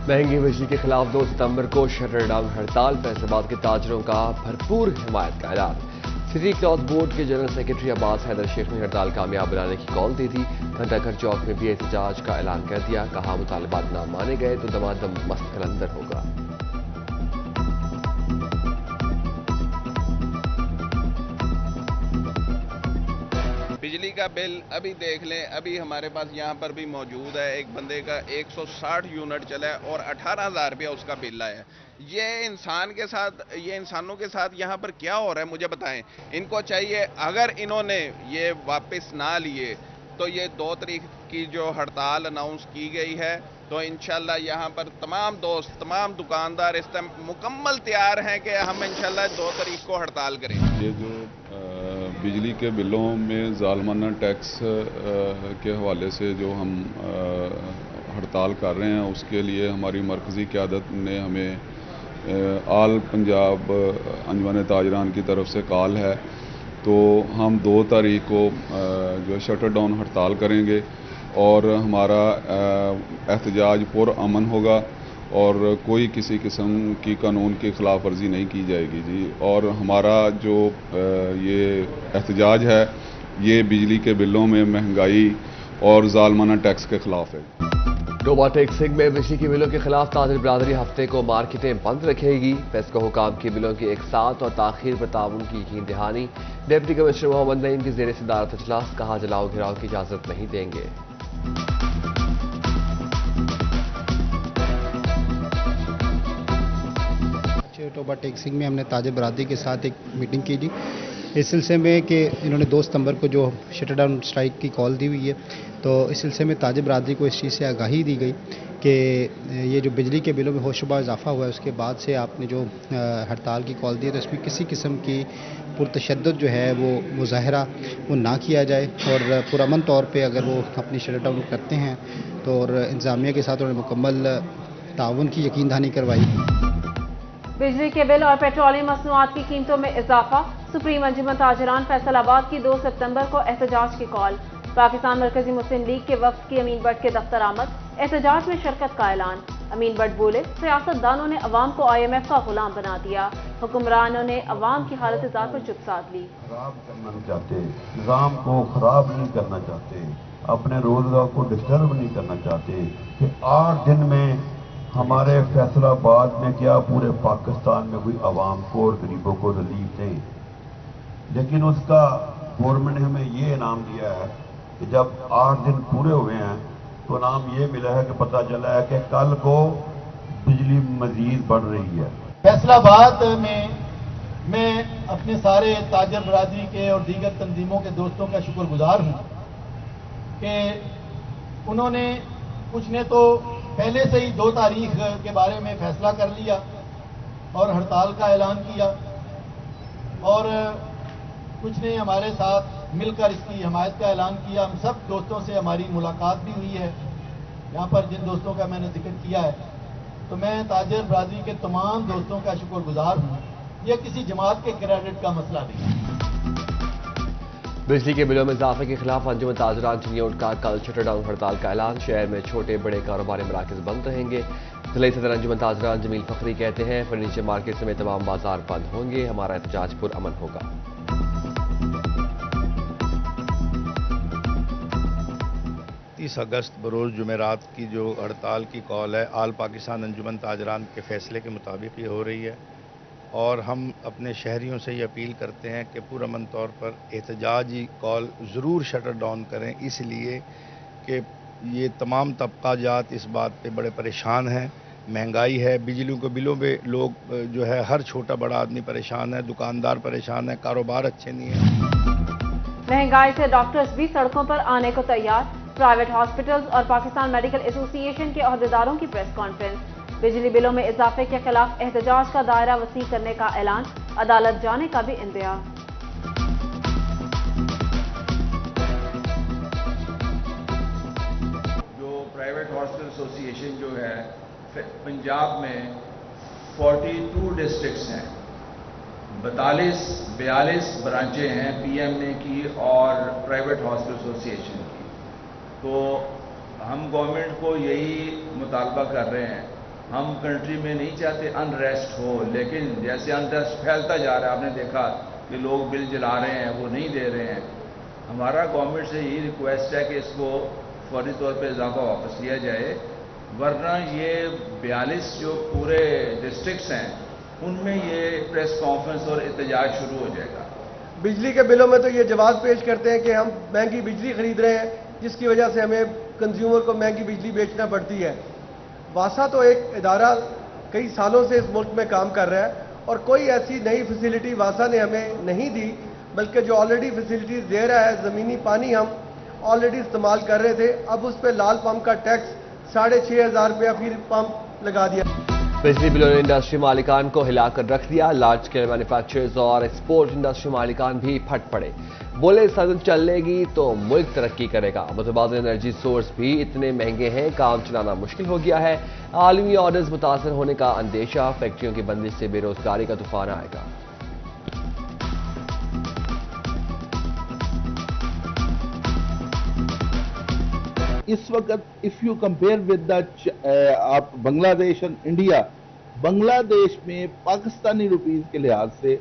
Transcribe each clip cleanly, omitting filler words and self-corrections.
महंगी बिजली के खिलाफ 2 सितंबर को शटर डाउन हड़ताल, फैसलाबाद के ताजरों का भरपूर हिमायत का ऐलान। सिटी क्लॉथ बोर्ड के जनरल सेक्रेटरी अब्बास हैदर शेख ने हड़ताल कामयाब बनाने की कॉल दी थी। घंटाघर चौक में भी एहतजाज का ऐलान कर दिया, कहा मुतालबात न माने गए तो दमादम मस्त कलंदर होगा। बिजली का बिल अभी देख लें, अभी हमारे पास यहाँ पर भी मौजूद है, एक बंदे का 160 यूनिट चला है और 18,000 रुपया उसका बिल आया है। ये इंसानों के साथ यहाँ पर क्या हो रहा है मुझे बताएं। इनको चाहिए, अगर इन्होंने ये वापस ना लिए तो ये 2 तारीख की जो हड़ताल अनाउंस की गई है, तो इंशाल्लाह यहाँ पर तमाम दोस्त, तमाम दुकानदार इस टाइम मुकम्मल तैयार हैं कि हम इंशाल्लाह 2 तारीख को हड़ताल करें। ये जो बिजली के बिलों में ज़ालमाना टैक्स के हवाले से जो हम हड़ताल कर रहे हैं, उसके लिए हमारी मरकज़ी क़यादत ने हमें आल पंजाब अंजुमन ताजरान की तरफ से कॉल है, तो हम 2 तारीख को जो शटर डाउन हड़ताल करेंगे और हमारा एहतजाज पुरअमन होगा और कोई किसी किस्म की कानून की खिलाफ वर्जी नहीं की जाएगी जी। और हमारा जो ये एहतजाज है, ये बिजली के बिलों में महंगाई और ज़ालमाना टैक्स के खिलाफ है। डोबा टेक्सिंग में बिजली के बिलों के खिलाफ ताजिर बिरादरी हफ्ते को मार्केटें बंद रखेगी। फेस्को हुकाम के बिलों की एक साथ और ताखीर पर ताउन की यकीन दहानी। डिप्टी कमिश्नर मोहम्मद नईम की ज़ेर सदारत इजलास, कहा जलाओ घिराव की इजाज़त नहीं देंगे। टोबा टेक्सिंग में हमने ताजिर बरादरी के साथ एक मीटिंग की थी इस सिलसिले में कि इन्होंने 2 सितंबर को जो शटर डाउन स्ट्राइक की कॉल दी हुई है, तो इस सिलसिले में ताजिर बरादरी को इस चीज़ से आगाही दी गई कि ये जो बिजली के बिलों में होशरुबा इजाफा हुआ है, उसके बाद से आपने जो हड़ताल की कॉल दी है, तो इसमें किसी किस्म की पुरतशद्दुद जो है वो मुजाहरा वो ना किया जाए और पुरअमन तौर पर अगर वो अपनी शटर डाउन करते हैं तो और इंतज़ामिया के साथ उन्होंने मुकम्मल ताउन की यकीन दहानी करवाई। बिजली के बिल और पेट्रोलियम मसनूआत की कीमतों में इजाफा, सुप्रीम अंजुमन ताजरान फैसलाबाद की 2 सितंबर को एहतजाज की कॉल। पाकिस्तान मरकजी मुस्लिम लीग के वफ्द की अमीन भट्ट के दफ्तर आमद, एहतजाज में शिरकत का ऐलान। अमीन भट्ट बोले, सियासतदानों ने अवाम को IMF का गुलाम बना दिया, हुक्मरानों ने अवाम की हालत जार पर चुप साध ली। खराब करना नहीं चाहते, निज़ाम को खराब नहीं करना चाहते, अपने रोजगार को डिस्टर्ब नहीं करना चाहते कि 8 दिन में हमारे फैसलाबाद में क्या पूरे पाकिस्तान में कोई आवाम को और गरीबों को रिलीफ दें। लेकिन उसका गवर्नमेंट ने हमें ये इनाम दिया है कि जब 8 दिन पूरे हुए हैं तो इनाम ये मिला है कि पता चला है कि कल को बिजली मजीद बढ़ रही है। फैसलाबाद में मैं अपने सारे ताजर बरादरी के और दीगर तंजीमों के दोस्तों का शुक्रगुजार हूँ कि उन्होंने कुछ ने तो पहले से ही 2 तारीख के बारे में फैसला कर लिया और हड़ताल का ऐलान किया, और कुछ ने हमारे साथ मिलकर इसकी हिमायत का ऐलान किया। हम सब दोस्तों से हमारी मुलाकात भी हुई है, यहाँ पर जिन दोस्तों का मैंने जिक्र किया है, तो मैं ताजर बरादरी के तमाम दोस्तों का शुक्रगुजार हूँ। यह किसी जमात के क्रेडिट का मसला नहीं। बिजली के बिलों में इजाफे के खिलाफ अंजुमन ताजरान चिन्योट का कल शटर डाउन हड़ताल का ऐलान। शहर में छोटे बड़े कारोबारी मराकज़ बंद रहेंगे। जिला सदर अंजुमन ताजरान जमील फखरी कहते हैं, फर्नीचर मार्केट समेत तमाम बाजार बंद होंगे, हमारा एहतजाज पुरअमन होगा। 30 अगस्त बरोज़ जुमेरात की जो हड़ताल की कॉल है, आल पाकिस्तान अंजुमन ताजरान के फैसले के मुताबिक ये हो रही है, और हम अपने शहरियों से ये अपील करते हैं कि पुरअमन तौर पर एहतजाजी कॉल ज़रूर शटर डाउन करें, इसलिए कि ये तमाम तबकाजात इस बात पे बड़े परेशान हैं। महंगाई है, बिजली के बिलों पे लोग जो है हर छोटा बड़ा आदमी परेशान है, दुकानदार परेशान है, कारोबार अच्छे नहीं है। महंगाई से डॉक्टर्स भी सड़कों पर आने को तैयार। प्राइवेट हॉस्पिटल्स और पाकिस्तान मेडिकल एसोसिएशन के अहदेदारों की प्रेस कॉन्फ्रेंस। बिजली बिलों में इजाफे के खिलाफ एहतजाज का दायरा वसी करने का ऐलान, अदालत जाने का भी इंतजार। जो प्राइवेट हॉस्पिटल एसोसिएशन जो है पंजाब में 42 डिस्ट्रिक्ट्स हैं, 42 ब्रांचें हैं PMA की और प्राइवेट हॉस्पिटल एसोसिएशन की। तो हम गवर्नमेंट को यही मुतालबा कर रहे हैं ہم کنٹری میں نہیں چاہتے انریسٹ ہو، لیکن جیسے انریسٹ پھیلتا جا رہا ہے، آپ نے دیکھا کہ لوگ بل جلا رہے ہیں، وہ نہیں دے رہے ہیں. ہمارا گورنمنٹ سے یہی ریکویسٹ ہے کہ اس کو فوری طور پہ اضافہ واپس لیا جائے، ورنہ یہ 42 جو پورے ڈسٹرکٹس ہیں ان میں یہ پریس کانفرنس اور احتجاج شروع ہو جائے گا. بجلی کے بلوں میں تو یہ جواز پیش کرتے ہیں کہ ہم مہنگی بجلی خرید رہے ہیں، جس کی وجہ سے ہمیں کنزیومر کو مہنگی بجلی بیچنا پڑتی ہے. واسا تو ایک ادارہ کئی سالوں سے اس ملک میں کام کر رہا ہے اور کوئی ایسی نئی فیسلٹی واسا نے ہمیں نہیں دی، بلکہ جو آلریڈی فیسلٹیز دے رہا ہے، زمینی پانی ہم آلریڈی استعمال کر رہے تھے، اب اس پہ لال پمپ کا ٹیکس 6,500 روپیہ فی پمپ لگا دیا. بجلی بلوں نے انڈسٹری مالکان کو ہلا کر رکھ دیا. لارج اسکیل مینوفیکچررز اور ایکسپورٹ انڈسٹری مالکان بھی پھٹ پڑے. بولے صنعت چلے گی تو ملک ترقی کرے گا. متبادل انرجی سورس بھی اتنے مہنگے ہیں، کام چلانا مشکل ہو گیا ہے. عالمی آرڈرز متاثر ہونے کا اندیشہ. فیکٹریوں کی بندش سے بے روزگاری کا طوفان آئے گا. اس وقت اف یو کمپیئر ود آپ بنگلہ دیش اور انڈیا، بنگلہ دیش میں پاکستانی روپیز کے لحاظ سے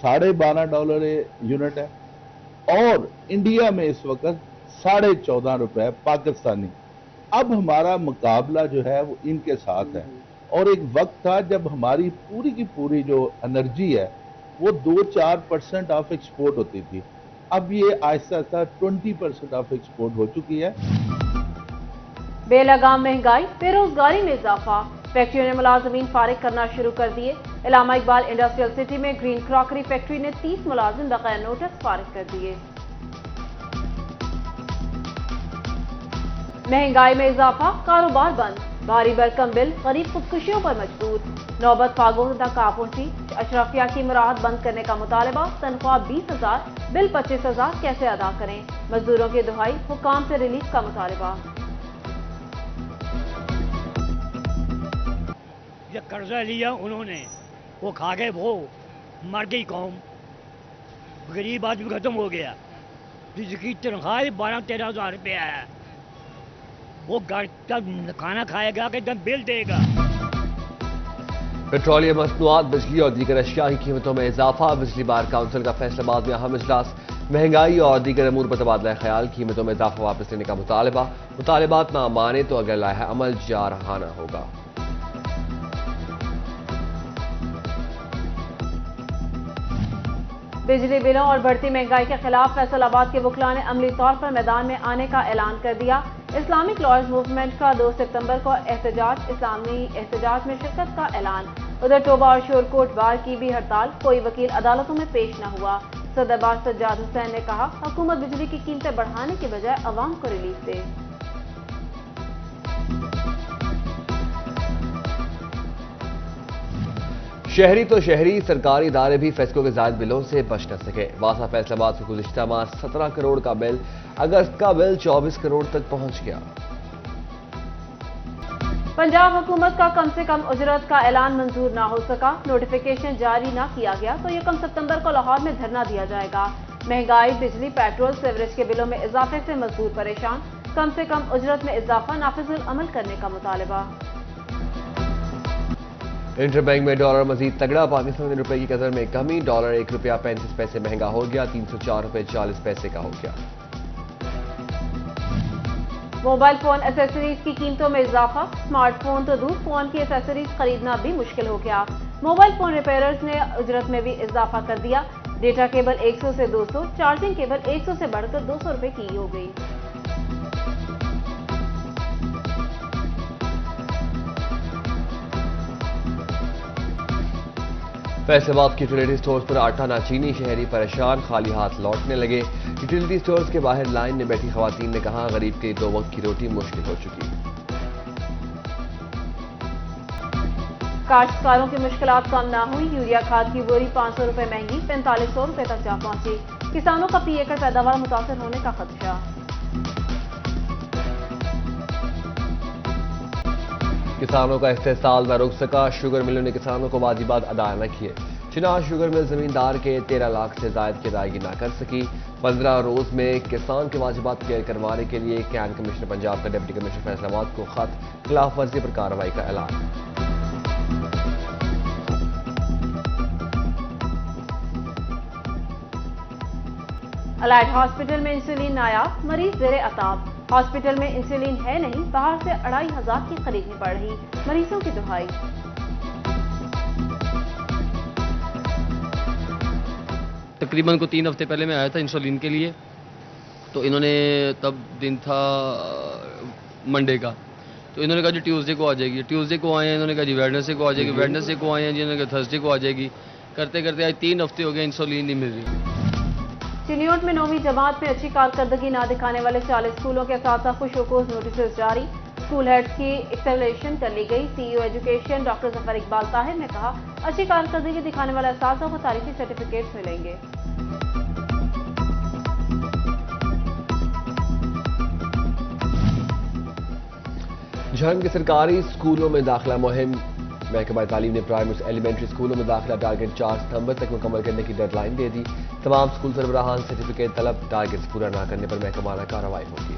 $12.5 یونٹ ہے اور انڈیا میں اس وقت $14.5 پاکستانی. اب ہمارا مقابلہ جو ہے وہ ان کے ساتھ ہے، اور ایک وقت تھا جب ہماری پوری کی پوری جو انرجی ہے وہ 2-4% آف ایکسپورٹ ہوتی تھی. اب یہ آہستہ آہستہ 20% آف ایکسپورٹ ہو چکی ہے. بے لگام مہنگائی، بے روزگاری میں اضافہ. فیکٹریوں نے ملازمین فارغ کرنا شروع کر دیے. علامہ اقبال انڈسٹریل سٹی میں گرین کراکری فیکٹری نے 30 ملازم بغیر نوٹس فارغ کر دیے. مہنگائی میں اضافہ، کاروبار بند. بھاری بھرکم بل، غریب خودکشیوں پر مجبور. نوبت فاگوں تک آ پہنچی. اشرافیہ کی مراعات بند کرنے کا مطالبہ. تنخواہ 20,000، بل 25,000 کیسے ادا کریں؟ مزدوروں کی دہائی. حکام سے ریلیف کا مطالبہ. قرضہ لیا انہوں نے، وہ کھا گئے، وہ مر گئی قوم. غریب آدمی ختم ہو گیا. جس کی تنخواہ 12-13,000 روپے ہے، وہ گھر کا کھانا کھائے گا کہ بل دے گا. پیٹرولیم مصنوعات، بجلی اور دیگر اشیاء کی قیمتوں میں اضافہ. بجلی بار کونسل کا فیصلہ آباد میں اہم اجلاس. مہنگائی اور دیگر امور پر تبادلہ خیال. قیمتوں میں اضافہ واپس لینے کا مطالبہ. مطالبات نہ مانے تو اگر لائحہ عمل جارحانہ ہوگا. بجلی بلوں اور بڑھتی مہنگائی کے خلاف فیصل آباد کے وکلاء نے عملی طور پر میدان میں آنے کا اعلان کر دیا. اسلامک لائرز موومنٹ کا 2 سپتمبر کو احتجاج، اسلامی احتجاج میں شرکت کا اعلان. ادھر ٹوبہ اور شورکوٹ بار کی بھی ہڑتال. کوئی وکیل عدالتوں میں پیش نہ ہوا. صدر بار سجاد حسین نے کہا حکومت بجلی کی قیمتیں بڑھانے کے بجائے عوام کو ریلیف دے. شہری تو شہری، سرکاری ادارے بھی فیصلوں کے زائد بلوں سے بچ نہ سکے. واسا فیصل آباد سے گزشتہ ماہ 17 کروڑ کا بل، اگست کا بل 24 کروڑ تک پہنچ گیا. پنجاب حکومت کا کم سے کم اجرت کا اعلان منظور نہ ہو سکا. نوٹیفیکیشن جاری نہ کیا گیا تو 1 ستمبر کو لاہور میں دھرنا دیا جائے گا. مہنگائی، بجلی، پیٹرول، سیوریج کے بلوں میں اضافے سے مزدور پریشان. کم سے کم اجرت میں اضافہ نافذ العمل کرنے کا مطالبہ. انٹر بینک میں ڈالر مزید تگڑا. پاکستانی روپے کی قدر میں کمی. ڈالر 1 روپیہ 35 پیسے مہنگا ہو گیا. 304 روپے 40 پیسے کا ہو گیا. موبائل فون ایسیسریز کی قیمتوں میں اضافہ. اسمارٹ فون تو دور، فون کی ایسیسریز خریدنا بھی مشکل ہو گیا. موبائل فون ریپیئرز نے اجرت میں بھی اضافہ کر دیا. ڈیٹا کیبل 100 سے 200، چارجنگ کیبل 100 سے بڑھ کر 200 روپے کی ہو گئی. فیصل آباد کی یوٹیلیٹی سٹورز پر آٹا نہ چینی. شہری پریشان، خالی ہاتھ لوٹنے لگے. یوٹیلیٹی سٹورز کے باہر لائن میں بیٹھی خواتین نے کہا غریب کے 2 وقت کی روٹی مشکل ہو چکی. کاشتکاروں کی مشکلات کم نہ ہوئی. یوریا کھاد کی بوری 500 روپے مہنگی، 4500 روپے تک جا پہنچی. کسانوں کا فی ایکڑ پیداوار متاثر ہونے کا خدشہ. کسانوں کا استحصال نہ روک سکا. شوگر ملوں نے کسانوں کو واجبات ادا نہ کیے. چنار شوگر مل زمیندار کے 13 لاکھ سے زائد کی ادائیگی نہ کر سکی. 15 روز میں کسان کے واجبات کلیئر کروانے کے لیے کین کمشنر پنجاب کا ڈپٹی کمشنر فیصل آباد کو خط. خلاف ورزی پر کارروائی کا اعلان. अलाइड हॉस्पिटल में इंसुलिन नायाब, मरीज जेरे अताब। हॉस्पिटल में इंसुलिन है नहीं, बाहर से 2500 की खरीदनी पड़ रही, मरीजों की दुहाई। तकरीबन को 3 हफ्ते पहले मैं आया था इंसुलिन के लिए, तो इन्होंने तब दिन था मंडे का, तो इन्होंने कहा जी ट्यूसडे को आ जाएगी। ट्यूसडे को आए हैं, इन्होंने कहा जी वेडनेसडे को आ जाएगी। वेडनेसडे को आए हैं जी, इन्होंने कहा थर्सडे को आ जाएगी। करते करते आज 3 हफ्ते हो गए, इंसुलिन नहीं मिल रही। चिन्योट में 9वीं जमात में अच्छी कारकर्दगी ना दिखाने वाले 40 स्कूलों के असातिज़ा को शोकॉज नोटिस जारी। स्कूल हेड्स की एक्सेलरेशन कर ली गई। CEO education doctor Zafar Iqbal Tahir ने कहा, अच्छी कारकर्दगी दिखाने वाले असातिज़ा को तारीखी सर्टिफिकेट्स मिलेंगे। झंग के सरकारी स्कूलों में दाखिला मुहिम। महकमा तालीम ने प्राइमरी एलिमेंट्री स्कूलों में दाखिला टारगेट 4 सितंबर तक मुकम्मल करने की डेडलाइन दे दी। तमाम स्कूल सरबराहान सर्टिफिकेट तलब, टारगेट्स पूरा न करने पर महकमाना कार्रवाई होगी।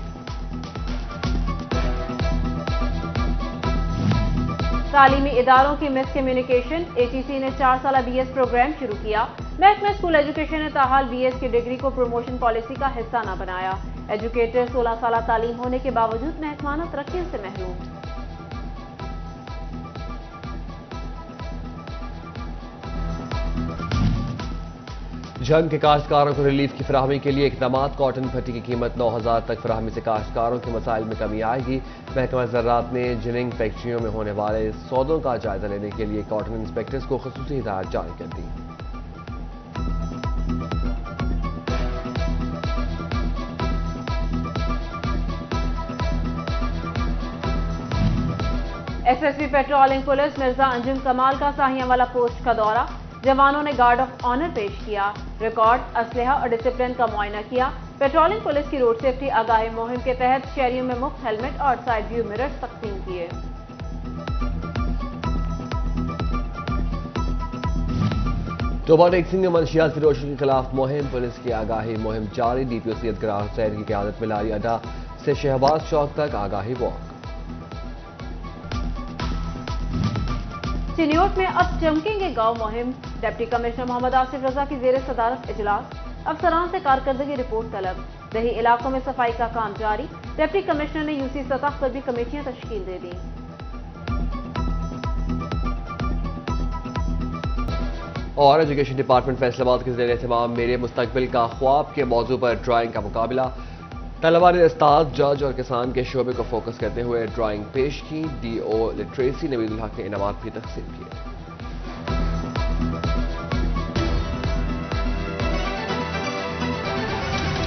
तालीमी इदारों की मिस कम्युनिकेशन। एटीसी ने 4 साला BS प्रोग्राम शुरू किया। महकमा स्कूल एजुकेशन ने ताहाल BS की डिग्री को प्रमोशन पॉलिसी का हिस्सा न बनाया। एजुकेटर 16 साला तालीम होने के बावजूद महकमाना तरक्की से महरूम। झंग के काश्तकारों को रिलीफ की फराहमी के लिए इकदामात। कॉटन भट्टी की कीमत 9000 तक फराहमी से काश्तकारों के मसाइल में कमी आएगी। महकमा ज़राअत ने जिनिंग फैक्ट्रियों में होने वाले सौदों का जायजा लेने के लिए कॉटन इंस्पेक्टर्स को खुसूसी हिदायत जारी कर दी। SSB patrolling police Mirza Anjum कमाल का साहियांवाला पोस्ट का दौरा। जवानों ने गार्ड ऑफ ऑनर पेश किया। रिकॉर्ड, असलहा और डिसिप्लिन का मुआयना किया। पेट्रोलिंग पुलिस की रोड सेफ्टी आगाही मुहिम के तहत शहरियों में मुफ्त हेलमेट और साइड व्यू मिरर्स तकसीम किए। तोबा टेक्सिंग में मंशियात फिरोशी के खिलाफ मुहिम। पुलिस की आगाही मुहिम जारी। DPO सैयद गरार हुसैन की क़यादत में लारी अड्डा से शहबाज चौक तक आगाही वॉक। चिन्योट में अब चमकेंगे गांव मुहिम। डिप्टी कमिश्नर मोहम्मद आसिफ रजा की जेर सदारत इजलास। अफसरान से कारकर्दगी रिपोर्ट तलब। दही इलाकों में सफाई का काम जारी। डिप्टी कमिश्नर ने UC सतह पर भी कमेटियां तश्कील दे दी। और एजुकेशन डिपार्टमेंट फैसलाबाद के ज़ेर एहतमाम मेरे मुस्तकबिल का ख्वाब के मौजू पर ड्राइंग का मुकाबला। तलबा ने उस्ताद, जज और किसान के शोबे को फोकस करते हुए ड्राइंग पेश की। DO लिटरेसी नवीदुल हक ने इनामात भी तकसीम किए।